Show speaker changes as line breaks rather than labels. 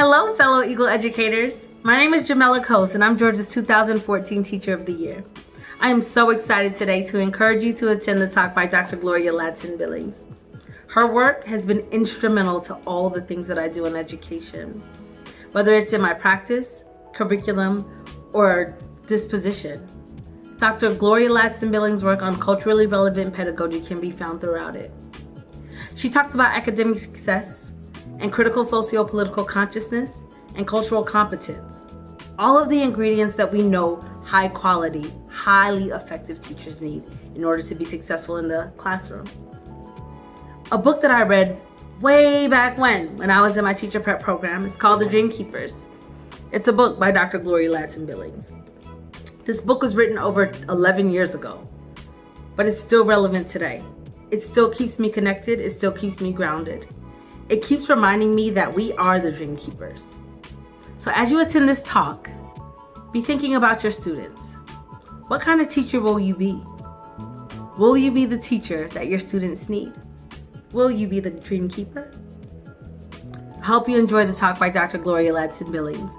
Hello, fellow Eagle educators. My name is Jemelleh Coes, and I'm Georgia's 2014 Teacher of the Year. I am so excited today to encourage you to attend the talk by Dr. Gloria Ladson-Billings. Her work has been instrumental to all the things that I do in education, whether it's in my practice, curriculum, or disposition. Dr. Gloria Ladson-Billings' work on culturally relevant pedagogy can be found throughout it. She talks about academic success and critical socio-political consciousness and cultural competence. All of the ingredients that we know high quality, highly effective teachers need in order to be successful in the classroom. A book that I read way back when I was in my teacher prep program, it's called The Dream Keepers. It's a book by Dr. Gloria Ladson-Billings. This book was written over 11 years ago, but it's still relevant today. It still keeps me connected, it still keeps me grounded. It keeps reminding me that we are the dream keepers. So as you attend this talk, be thinking about your students. What kind of teacher will you be? Will you be the teacher that your students need? Will you be the dream keeper? I hope you enjoy the talk by Dr. Gloria Ladson-Billings.